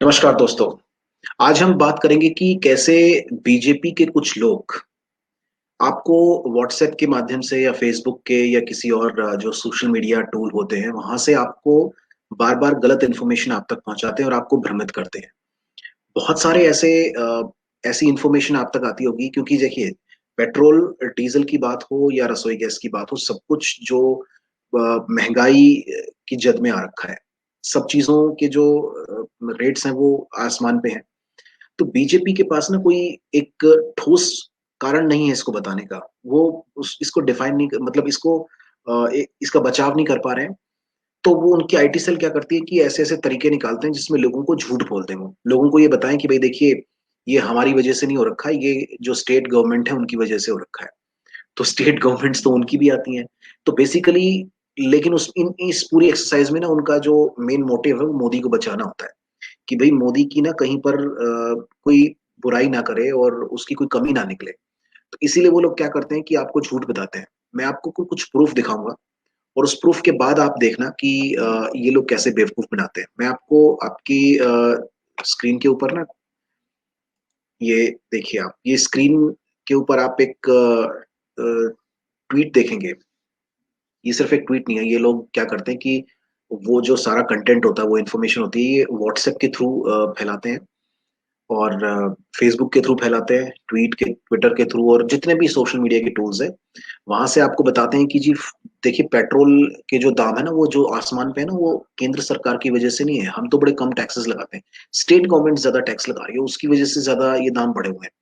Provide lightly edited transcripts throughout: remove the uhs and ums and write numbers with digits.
नमस्कार दोस्तों। आज हम बात करेंगे कि कैसे बीजेपी के कुछ लोग आपको व्हाट्सएप के माध्यम से या फेसबुक के या किसी और जो सोशल मीडिया टूल होते हैं वहां से आपको बार बार गलत इन्फॉर्मेशन आप तक पहुंचाते हैं और आपको भ्रमित करते हैं। बहुत सारे ऐसी इन्फॉर्मेशन आप तक आती होगी क्योंकि देखिए, पेट्रोल डीजल की बात हो या रसोई गैस की बात हो, सब कुछ जो महंगाई की जद में आ रखा है। सब चीजों के जो रेट्स हैं वो आसमान पे हैं। तो बीजेपी के पास ना कोई एक ठोस कारण नहीं है इसको बताने का। वो इसको डिफाइन नहीं मतलब इसको इसका बचाव नहीं कर पा रहे हैं। तो वो उनकी आईटी सेल क्या करती है कि ऐसे ऐसे तरीके निकालते हैं जिसमें लोगों को झूठ बोलते हैं। वो लोगों को ये बताएं कि भाई देखिए, ये हमारी वजह से नहीं हो रखा है, ये जो स्टेट गवर्नमेंट है उनकी वजह से हो रखा है। तो स्टेट गवर्नमेंट्स तो उनकी भी आती हैं। तो बेसिकली, लेकिन इस पूरी एक्सरसाइज में ना उनका जो मेन मोटिव है वो मोदी को बचाना होता है कि भाई मोदी की ना कहीं पर कोई बुराई ना करे और उसकी कोई कमी ना निकले। तो इसीलिए वो लोग क्या करते हैं कि आपको झूठ बताते हैं। मैं आपको कुछ प्रूफ दिखाऊंगा और उस प्रूफ के बाद आप देखना कि ये लोग कैसे बेवकूफ बनाते हैं। मैं आपको आपकी स्क्रीन के ऊपर ना, ये देखिए, आप ये स्क्रीन के ऊपर आप एक ट्वीट देखेंगे। ये सिर्फ एक ट्वीट नहीं है। ये लोग क्या करते हैं कि वो जो सारा कंटेंट होता है, वो इन्फॉर्मेशन होती है, ये व्हाट्सएप के थ्रू फैलाते हैं और फेसबुक के थ्रू फैलाते हैं, ट्विटर के थ्रू, और जितने भी सोशल मीडिया के टूल्स है वहां से आपको बताते हैं कि जी देखिए, पेट्रोल के जो दाम है ना, वो जो आसमान पे है ना, वो केंद्र सरकार की वजह से नहीं है। हम तो बड़े कम टैक्सेस लगाते हैं, स्टेट गवर्नमेंट ज्यादा टैक्स लगा रही है, उसकी वजह से ज्यादा ये दाम बढ़े हुए हैं।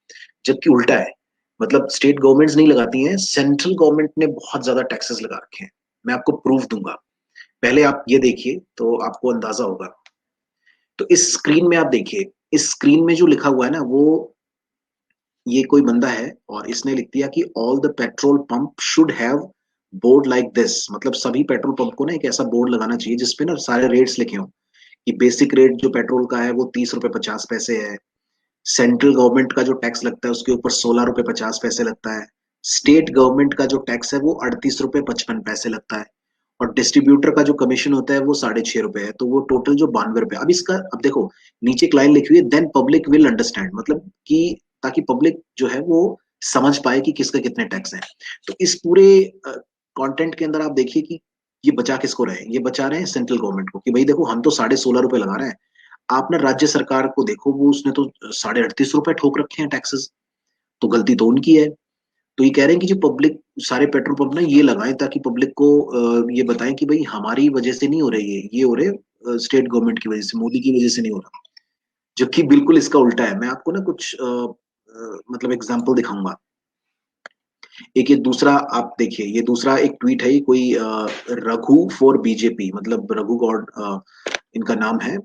जबकि उल्टा है। मतलब स्टेट गवर्नमेंट्स नहीं लगाती हैं, सेंट्रल गवर्नमेंट ने बहुत ज्यादा टैक्सेस लगा रखे हैं। मैं आपको प्रूफ दूंगा। पहले आप ये देखिए तो आपको अंदाजा होगा। तो इस स्क्रीन में आप देखिए, इस स्क्रीन में जो लिखा हुआ है ना, वो ये कोई बंदा है और इसने लिख दिया कि all the petrol pump should have board like this. मतलब सभी पेट्रोल पंप को ना एक ऐसा बोर्ड लगाना चाहिए जिसपे ना सारे रेट्स लिखे हों कि बेसिक रेट जो पेट्रोल का है वो 30 रुपए 50 पैसे है। सेंट्रल गवर्नमेंट का जो टैक्स लगता है उसके ऊपर 16 रुपए 50 पैसे लगता है। स्टेट गवर्नमेंट का जो टैक्स है वो 38 रुपए 55 पैसे लगता है। और डिस्ट्रीब्यूटर का जो कमीशन होता है वो 6.5 रुपए है। तो वो टोटल जो 92 रुपए। अब इसका, अब देखो, नीचे एक लाइन लिखी हुई है, देन पब्लिक विल अंडरस्टैंड। मतलब कि ताकि पब्लिक जो है वो समझ पाए कि किसका कितने टैक्स है। तो इस पूरे कंटेंट के अंदर आप देखिए कि ये बचा किसको रहे हैं। ये बचा रहे हैं सेंट्रल गवर्नमेंट को कि भाई देखो, हम तो 16.5 रुपए लगा रहे हैं। आप ना राज्य सरकार को देखो, वो उसने तो 38.5 रुपए ठोक रखे हैं टैक्सेस। तो गलती तो उनकी है। तो ये कह रहे हैं कि जो पब्लिक सारे पेट्रोल पंप ना ये लगाएं ताकि पब्लिक को ये बताएं कि भाई हमारी वजह से नहीं हो रही है, ये हो रहे स्टेट गवर्नमेंट की वजह से, मोदी की वजह से नहीं हो रहा। जबकि बिल्कुल इसका उल्टा है। मैं आपको ना कुछ मतलब एग्जाम्पल दिखाऊंगा। एक ये दूसरा आप देखिए, ये दूसरा एक ट्वीट है। ये कोई रघु फॉर बीजेपी, मतलब रघु गौड इनका नाम है।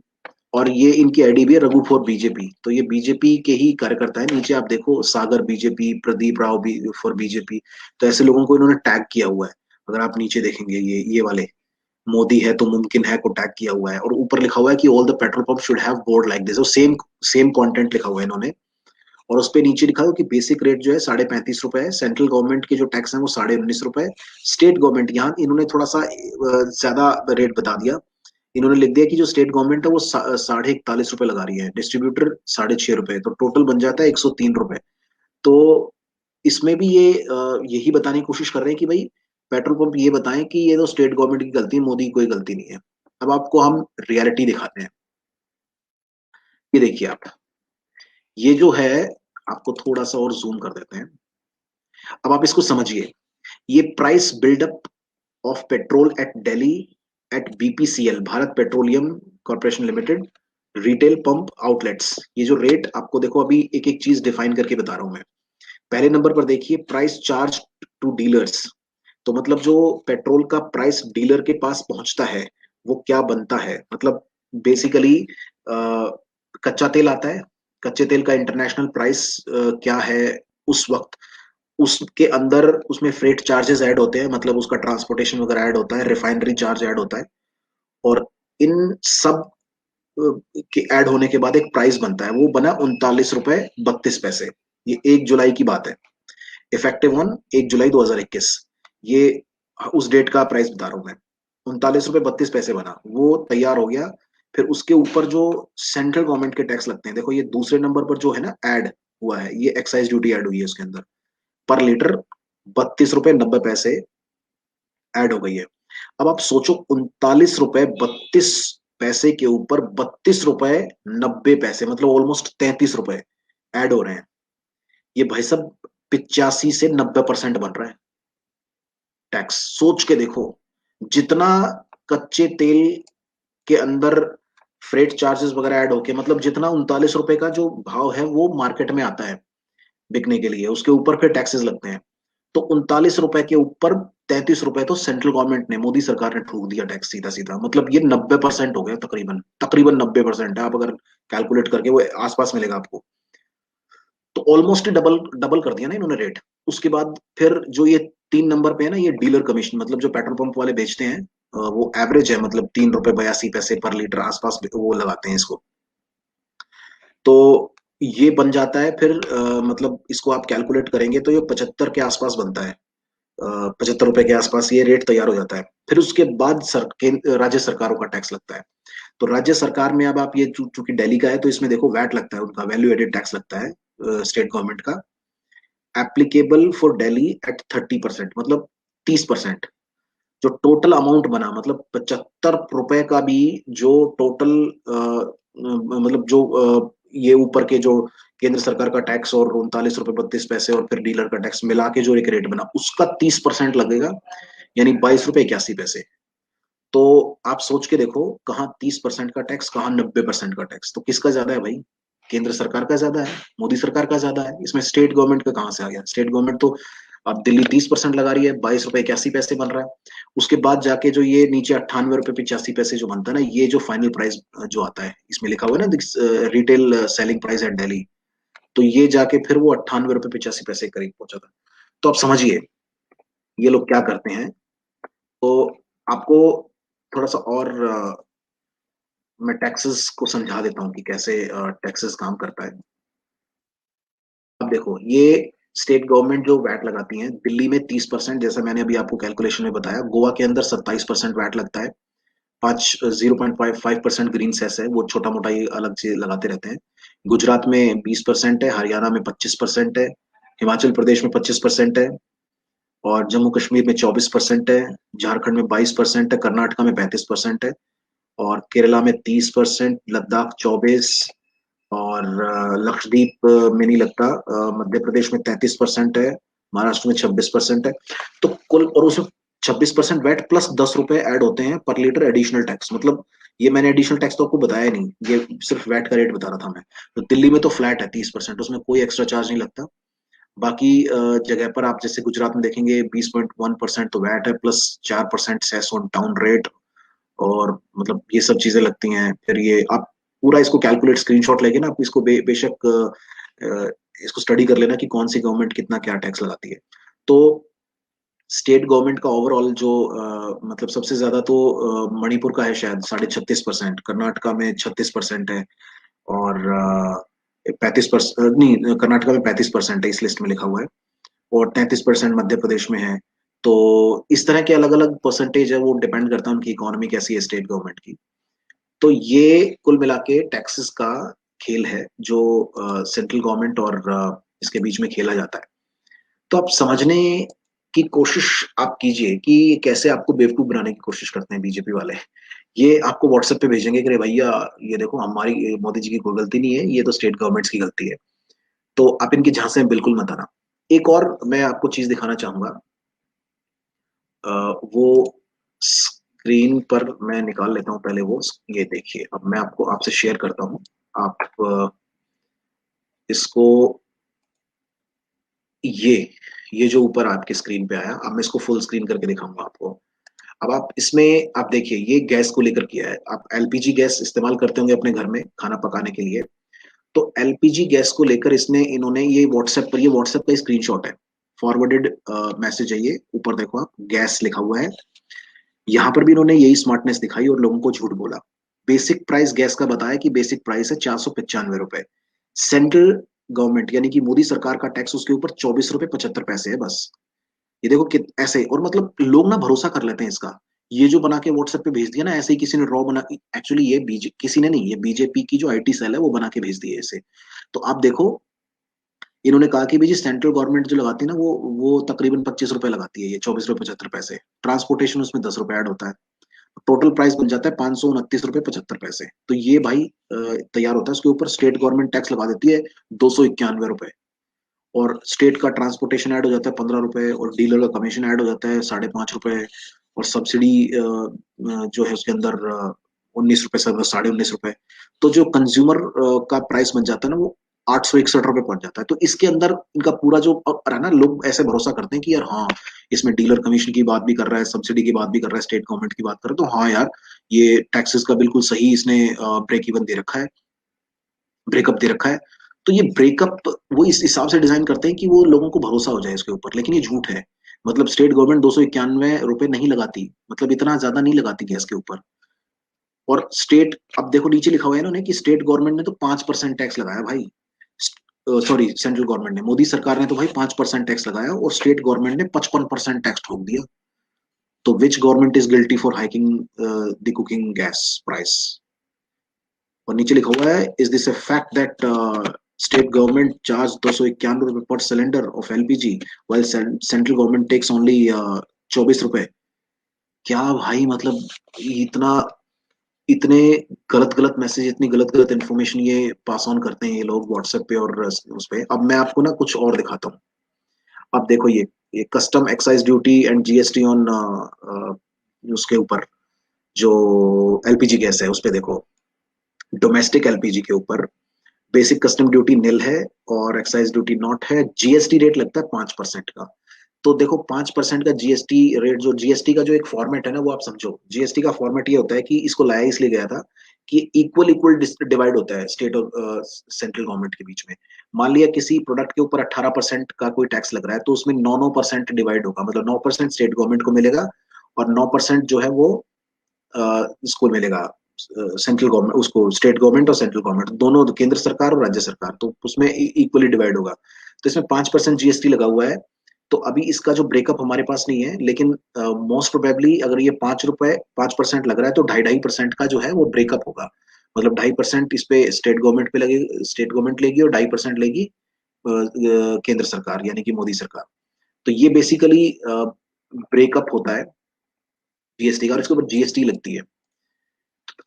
और ये इनकी आईडी भी है, रघु फॉर बीजेपी। तो ये बीजेपी के ही कार्यकर्ता है। नीचे आप देखो, सागर बीजेपी, प्रदीप राव भी फॉर बीजेपी। तो ऐसे लोगों को इन्होंने टैग किया हुआ है। अगर आप नीचे देखेंगे, ये वाले मोदी है तो मुमकिन है को टैग किया हुआ है, और ऊपर लिखा हुआ है कि all the petrol pump should have board like this. और सेम सेम कंटेंट लिखा हुआ है इन्होंने। और उस पे नीचे लिखा हुआ कि बेसिक रेट जो है 35.5 रुपए है। सेंट्रल गवर्नमेंट के जो टैक्स है वो 19.5 रुपए। स्टेट गवर्नमेंट, यहाँ इन्होंने थोड़ा सा ज्यादा रेट बता दिया। इन्होंने लिख दिया कि जो स्टेट गवर्नमेंट है वो 41.5 रुपए लगा रही है, डिस्ट्रीब्यूटर 6.5 रुपए, तो टोटल बन जाता है 103 रुपए। तो इसमें भी ये यही बताने की कोशिश कर रहे हैं कि भाई पेट्रोल पंप ये बताएं कि ये तो स्टेट गवर्नमेंट की गलती है, मोदी की कोई गलती नहीं है। अब आपको हम रियलिटी दिखाते हैं। ये देखिए आप, ये जो है, आपको थोड़ा सा और जूम कर देते हैं। अब आप इसको समझिए। ये price buildup of petrol at Delhi at BPCL, Bharat Petroleum Corporation Limited, retail pump outlets. ये जो रेट आपको देखो, अभी एक एक चीज डिफाइन करके बता रहा हूं मैं। पहले नंबर पर देखिए, प्राइस चार्ज टू डीलर्स। तो मतलब जो पेट्रोल का प्राइस डीलर के पास पहुंचता है वो क्या बनता है। मतलब बेसिकली कच्चा तेल आता है। कच्चे तेल का इंटरनेशनल प्राइस क्या है उस वक्त। उसके अंदर उसमें फ्रेट चार्जेस ऐड होते हैं, मतलब उसका ट्रांसपोर्टेशन वगैरह ऐड होता है, रिफाइनरी चार्ज ऐड होता है। और इन सब के ऐड होने के बाद एक प्राइस बनता है, वो बना 39.32 रुपए। ये 1 जुलाई की बात है। इफेक्टिव ऑन 1 जुलाई 2021। ये उस डेट का प्राइस बता रहा हूं मैं। 39.32 रुपए बना, वो तैयार हो गया। फिर उसके ऊपर जो सेंट्रल गवर्नमेंट के टैक्स लगते हैं, देखो ये दूसरे नंबर पर जो है ना ऐड हुआ है, ये एक्साइज ड्यूटी ऐड हुई है उसके अंदर, पर लीटर 32 रुपए 90 पैसे ऐड हो गई है। अब आप सोचो 39 रुपए 32 पैसे के ऊपर 32 रुपए 90 पैसे, मतलब ऑलमोस्ट 33 रुपए ऐड हो रहे हैं। ये भाई साहब 85 से 90% बन रहा है टैक्स। सोच के देखो, जितना कच्चे तेल के अंदर फ्रेट चार्जेस वगैरह ऐड होके, मतलब जितना 39 रुपए का जो भाव है वो मार्केट में आता है बिकने के लिए, उसके ऊपर फिर टैक्सेस लगते हैं। तो 39 रुपए के ऊपर 33 रुपए तो सेंट्रल गवर्नमेंट ने, मोदी सरकार ने ठोक दिया टैक्स सीधा सीधा। मतलब ये 90% हो गया, तकरीबन तकरीबन 90% है। आप अगर कैलकुलेट करके वो आसपास मिलेगा आपको, तो ऑलमोस्ट डबल डबल कर दिया ना इन्होंने रेट। उसके बाद फिर जो ये 3 नंबर पे है ना, ये डीलर कमीशन, मतलब जो पेट्रोल पंप वाले बेचते हैं, वो एवरेज है, मतलब 3 रुपए 82 पैसे पर लीटर आसपास वो लगाते हैं इसको। तो ये बन जाता है फिर, मतलब इसको आप कैलकुलेट करेंगे तो ये 75 के आसपास बनता है। 75 रुपए के आसपास ये रेट तैयार हो जाता है। फिर उसके बाद राज्य सरकारों का टैक्स लगता है। तो राज्य सरकार में अब आप ये चूंकि दिल्ली का है, तो इसमें देखो वैट लगता है, उनका वैल्यू एडेड टैक्स लगता है स्टेट गवर्नमेंट का, एप्लीकेबल फॉर दिल्ली एट 30%, मतलब 30%। जो टोटल अमाउंट बना, मतलब 75 रुपए का भी जो टोटल, मतलब जो ये ऊपर के जो केंद्र सरकार का टैक्स और 39 रुपए 32 पैसे और फिर डीलर का टैक्स मिला के जो एक रेट बना, उसका 30% लगेगा, यानी 22 रुपए 81 पैसे। तो आप सोच के देखो, कहाँ 30% का टैक्स, कहाँ 90% का टैक्स, तो किसका ज्यादा है भाई? केंद्र सरकार का ज्यादा है, मोदी सरकार का ज्यादा है। इसमें स्टेट गवर्नमेंट का कहाँ से आ गया? स्टेट गवर्नमेंट तो, अब दिल्ली 30% लगा रही है, 22 रुपए 81 पैसे बन रहा है। उसके बाद जाके जो ये नीचे 98 रुपए 85 पैसे जो बनता है ना, ये जो फाइनल प्राइस जो आता है, इसमें लिखा हुआ है ना retail selling price at Delhi, तो ये जाके फिर वो 98 रुपए 85 पैसे करीब पहुंचा था। तो आप समझिए ये लोग क्या करते हैं। तो आपको थोड़ा सा और मैं टैक्सेस को समझा देता हूँ कि कैसे टैक्सेस काम करता है। अब देखो, ये स्टेट गवर्नमेंट जो वैट लगाती है, दिल्ली में 30%, जैसा मैंने अभी आपको कैलकुलेशन में बताया। गोवा के अंदर 27% वैट लगता है। 0.55% ग्रीन सेस है, वो छोटा मोटा ये अलग से लगाते रहते हैं। गुजरात में 20% है, हरियाणा में 25% है, हिमाचल प्रदेश में 25% है, और जम्मू कश्मीर में 24% है, झारखंड में 22% है, कर्नाटका में 35% है, और केरला में 30%, लद्दाख 24, और लक्षद्वीप में नहीं लगता, मध्य प्रदेश में 33% है, महाराष्ट्र में 26% है। तो कुल, और उसमें 26% वैट प्लस 10 रुपए ऐड होते हैं पर लीटर एडिशनल टैक्स। मतलब ये मैंने एडिशनल टैक्स तो आपको बताया नहीं, ये सिर्फ वैट का रेट बता रहा था मैं। तो दिल्ली में तो फ्लैट है 30%, उसमें कोई एक्स्ट्रा चार्ज नहीं लगता। बाकी जगह पर आप जैसे गुजरात में देखेंगे 20.1% तो वैट है, plus 4% cess on town rate, और मतलब ये सब चीजें लगती हैं। फिर ये आप पूरा इसको कैलकुलेट स्क्रीनशॉट लेके ना, आप इसको बेशक इसको स्टडी कर लेना कि कौन सी गवर्नमेंट कितना क्या टैक्स लगाती है। तो स्टेट गवर्नमेंट का ओवरऑल जो मतलब सबसे ज्यादा तो मणिपुर का है शायद 36.5%, कर्नाटका में 36% है, और 35%, नहीं, कर्नाटका में 35% है, इस लिस्ट में लिखा हुआ है, और 33% मध्य प्रदेश में है। तो इस तरह के अलग अलग परसेंटेज है, वो डिपेंड करता है उनकी इकोनॉमी कैसी है स्टेट गवर्नमेंट की। तो ये कुल मिला के टैक्सेस का खेल है जो सेंट्रल गवर्नमेंट और इसके बीच में खेला जाता है। तो आप समझने की कोशिश आप कीजिए कि ये कैसे आपको बेवकूफ बनाने की कोशिश करते हैं बीजेपी वाले। ये आपको व्हाट्सएप पे भेजेंगे कि अरे भैया, ये देखो हमारी, मोदी जी की कोई गलती नहीं है, ये तो स्टेट गवर्नमेंट्स की गलती है। तो आप इनकी झांसे में बिल्कुल मत आना। एक और मैं आपको चीज दिखाना चाहूंगा, वो स्क्रीन पर मैं निकाल लेता हूँ पहले वो। ये देखिए, अब मैं आपको आपसे शेयर करता हूँ। आप इसको, ये ये जो ऊपर आपके स्क्रीन पे आया, अब मैं इसको फुल स्क्रीन करके दिखाऊंगा आपको। अब आप इसमें, आप देखिए ये गैस को लेकर किया है। आप एलपीजी गैस इस्तेमाल करते होंगे अपने घर में खाना पकाने के लिए। तो एलपीजी गैस को लेकर इसने, इन्होंने ये व्हाट्सएप पर, ये व्हाट्सएप का स्क्रीनशॉट है, फॉरवर्डेड मैसेज है ये। ऊपर देखो आप, गैस लिखा हुआ है। यहाँ पर भी इन्होंने यही स्मार्टनेस दिखाई और लोगों को झूठ बोला। बेसिक प्राइस गैस का बताया कि बेसिक प्राइस है 495 रुपए। सेंट्रल गवर्नमेंट यानी कि मोदी सरकार का टैक्स उसके ऊपर 24 रुपए 75 पैसे है बस। ये देखो कि ऐसे, और मतलब लोग ना भरोसा कर लेते हैं इसका, ये जो बना के व्हाट्सएप पे भेज दिया ना, ऐसे ही किसी ने रॉ बना, एक्चुअली ये बीजे किसी ने नहीं, ये बीजेपी की जो आईटी सेल है वो बना के भेज दिए ऐसे। तो आप देखो, इन्होंने कहा कि भाई जी सेंट्रल गवर्नमेंट जो लगाती है ना, वो तकरीबन 25 रुपए लगाती है, ये 24 रुपए 75 पैसे, ट्रांसपोर्टेशन उसमें 10 रुपए ऐड होता है, टोटल प्राइस बन जाता है 529 रुपए 75 पैसे। तो ये भाई तैयार होता है, उसके ऊपर स्टेट गवर्नमेंट टैक्स लगा देती है 291 रुपए, और स्टेट का ट्रांसपोर्टेशन ऐड हो जाता है 15 रुपए, और डीलर का कमीशन ऐड हो जाता है 5.5 रुपए, और सब्सिडी जो है उसके अंदर 19 रुपए, 19.5 रुपए। तो जो कंज्यूमर का प्राइस बन जाता है ना, वो 861 रुपए पहुंच जाता है। तो इसके अंदर इनका पूरा जो है ना, लोग ऐसे भरोसा करते हैं कि यार हाँ, इसमें डीलर कमीशन की बात भी कर रहा है, सब्सिडी की बात भी कर रहा है, स्टेट गवर्नमेंट की बात कर रहा है, तो हाँ यार, ये टैक्सेस का बिल्कुल सही इसने ब्रेक इवन दे रखा है, ब्रेकअप दे रखा है। तो ये ब्रेकअप वो इस हिसाब से डिजाइन करते हैं कि वो लोगों को भरोसा हो जाए इसके ऊपर, लेकिन ये झूठ है। मतलब स्टेट गवर्नमेंट 291 रुपए नहीं लगाती, मतलब इतना ज्यादा नहीं लगाती गैस के ऊपर। और स्टेट, अब देखो नीचे लिखा हुआ है इन्होंने कि स्टेट गवर्नमेंट ने तो 5% टैक्स लगाया भाई, सॉरी सेंट्रल गवर्नमेंट ने, मोदी सरकार ने तो भाई 5% टैक्स लगाया, और स्टेट गवर्नमेंट ने 55% टैक्स ठोक दिया। तो which government is guilty for hiking the cooking gas price? और नीचे लिखा हुआ है, is this a fact that state government charge 291 रुपए per cylinder of LPG, while central government takes only 24 रुपए। क्या भाई, मतलब इतना, इतने गलत गलत मैसेज, इतनी गलत गलत इन्फॉर्मेशन ये पास ऑन करते हैं ये लोग व्हाट्सएप पे और उस पे। अब मैं आपको ना कुछ और दिखाता हूँ। अब देखो ये custom excise duty and GST on उसके ऊपर, जो एलपीजी गैस है उस पे देखो, डोमेस्टिक एलपीजी के ऊपर बेसिक कस्टम ड्यूटी निल है, और एक्साइज ड्यूटी नॉट है, जीएसटी रेट लगता है 5% का। तो देखो 5% का जीएसटी रेट, जो जीएसटी का जो एक फॉर्मेट है ना, वो आप समझो, जीएसटी का फॉर्मेट ये होता है कि इसको लाया इसलिए गया था कि इक्वल इक्वल डिवाइड होता है स्टेट और सेंट्रल गवर्नमेंट के बीच में। मान लिया किसी प्रोडक्ट के ऊपर 18% का कोई टैक्स लग रहा है, तो उसमें 9% डिवाइड होगा, मतलब 9% स्टेट गवर्नमेंट को मिलेगा, और 9% जो है वो इसको मिलेगा, सेंट्रल गवर्नमेंट, उसको स्टेट गवर्नमेंट और सेंट्रल गवर्नमेंट दोनों, केंद्र सरकार और राज्य सरकार, तो उसमें इक्वली डिवाइड होगा। तो इसमें 5% जीएसटी लगा हुआ है। तो अभी इसका जो ब्रेकअप हमारे पास नहीं है, लेकिन मोस्ट प्रोबेबली अगर ये 5 रुपए 5% लग रहा है, तो 2.5% का जो है वो ब्रेकअप होगा। मतलब 2.5% इस पे स्टेट गवर्नमेंट पे लगे, स्टेट गवर्नमेंट लेगी, और 2.5% लेगी केंद्र सरकार यानी कि मोदी सरकार। तो ये बेसिकली ब्रेकअप होता है जीएसटी का, और इसके ऊपर जीएसटी लगती है।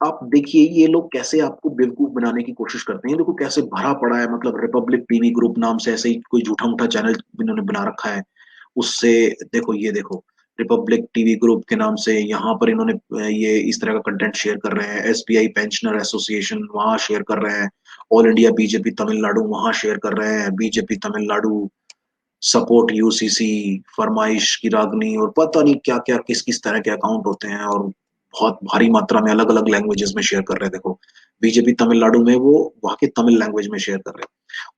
आप देखिए ये लोग कैसे आपको बेवकूफ बनाने की कोशिश करते हैं, देखो कैसे भरा पड़ा है, मतलब रिपब्लिक टीवी ग्रुप नाम से ऐसे ही कोई झूठा मूठा चैनल इन्होंने बना रखा है, उससे देखो, ये देखो रिपब्लिक टीवी ग्रुप के नाम से यहाँ पर इन्होंने ये इस तरह का कंटेंट शेयर कर रहे हैं, एसबीआई पेंशनर एसोसिएशन वहां शेयर कर रहे हैं, ऑल इंडिया बीजेपी तमिलनाडु वहां शेयर कर रहे हैं, बीजेपी तमिलनाडु सपोर्ट यूसीसी, फरमाइश की रागनी, और पता नहीं क्या क्या किस किस तरह के अकाउंट होते हैं, और बहुत भारी मात्रा में अलग अलग लैंग्वेजेस में शेयर कर रहे हैं। देखो बीजेपी तमिलनाडु में वो वहां के तमिल लैंग्वेज में शेयर कर रहे हैं,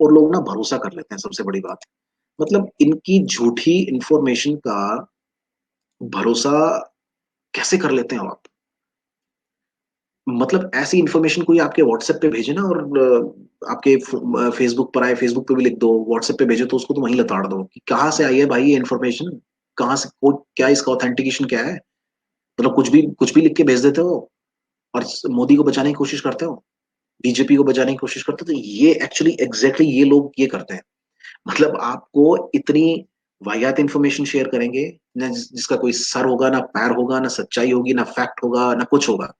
और लोग ना भरोसा कर लेते हैं, सबसे बड़ी बात। मतलब इनकी झूठी इंफॉर्मेशन का भरोसा कैसे कर लेते हैं आप? मतलब ऐसी इंफॉर्मेशन कोई आपके व्हाट्सएप पे भेजे ना, और आपके फेसबुक पर आए, फेसबुक पे भी लिख दो, व्हाट्सएप पे भेजे, तो उसको तो वहीं लताड़ दो कि कहाँ से आई है भाई ये इन्फॉर्मेशन, कहाँ से, को क्या इसका ऑथेंटिकेशन क्या है? मतलब कुछ भी लिख के भेज देते हो, और मोदी को बचाने की कोशिश करते हो, बीजेपी को बचाने की कोशिश करते हो। तो ये एक्चुअली एग्जैक्टली ये लोग ये करते हैं। मतलब आपको इतनी वाहियात इंफॉर्मेशन शेयर करेंगे ना, जिसका कोई सर होगा ना पैर होगा, ना सच्चाई होगी, ना फैक्ट होगा, ना कुछ होगा।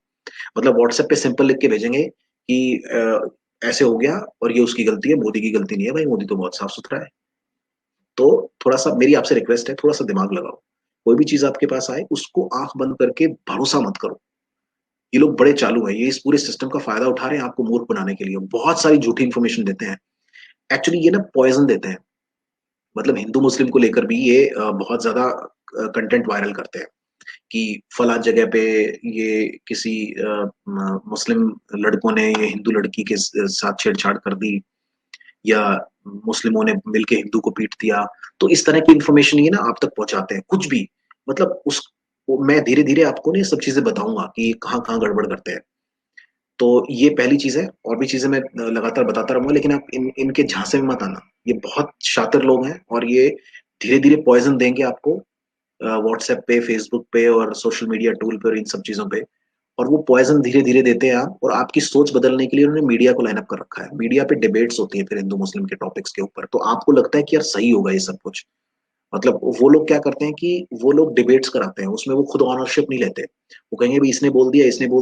मतलब व्हाट्सएप पे सिंपल लिख के भेजेंगे कि ऐसे हो गया, और ये उसकी गलती है, मोदी की गलती नहीं है भाई, मोदी तो बहुत साफ सुथरा है। तो थोड़ा सा मेरी आपसे रिक्वेस्ट है, थोड़ा सा दिमाग लगाओ, कोई भी चीज आपके पास आए उसको आंख बंद करके भरोसा मत करो। ये लोग बड़े चालू हैं, ये इस पूरे सिस्टम का फायदा उठा रहे हैं आपको मूर्ख बनाने के लिए, बहुत सारी झूठी इंफॉर्मेशन देते हैं। एक्चुअली ये ना पॉइजन देते हैं। मतलब हिंदू मुस्लिम को लेकर भी ये बहुत ज्यादा कंटेंट वायरल करते हैं कि फला जगह पे ये किसी मुस्लिम लड़कों ने ये हिंदू लड़की के साथ छेड़छाड़ कर दी, या मुस्लिमों ने मिलके हिंदू को पीट दिया। तो इस तरह की इंफॉर्मेशन ये ना आप तक पहुंचाते हैं कुछ भी। मतलब उस मैं धीरे धीरे आपको ना ये सब चीजें बताऊंगा कि ये कहाँ कहाँ गड़बड़ करते हैं। तो ये पहली चीज है, और भी चीजें मैं लगातार बताता रहूंगा, लेकिन आप इनके झांसे में मत आना। ये बहुत शातिर लोग हैं, और ये धीरे धीरे पॉइजन देंगे आपको, व्हाट्सएप पे, फेसबुक पे और सोशल मीडिया टूल पे और इन सब चीज़ों पे। और वो पॉइज़न धीरे-धीरे देते हैं आप और आपकी सोच बदलने के लिए उन्होंने मीडिया को लाइन अप कर रखा है। मीडिया पे डिबेट्स होती हैं फिर हिंदू-मुस्लिम के टॉपिक्स के ऊपर, तो आपको लगता है कि यार सही होगा ये सब कुछ। मतलब वो लोग क्या करते हैं कि वो लोग डिबेट्स कराते हैं, उसमें वो खुद ओनरशिप नहीं लेते। वो कहेंगे भई इसने बोल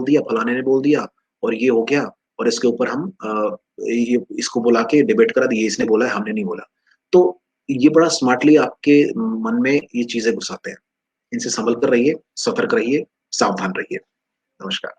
दिया, फलाने ने बोल दिया और ये हो गया और इसके ऊपर हम ये इसको बुला के डिबेट करा दी, ये इसने बोला है, हमने नहीं बोला। तो ये बड़ा स्मार्टली आपके मन में ये चीज़ें घुसाते हैं। इनसे संभल कर रहिए, सतर्क रहिए, सावधान रहिए। नमस्कार।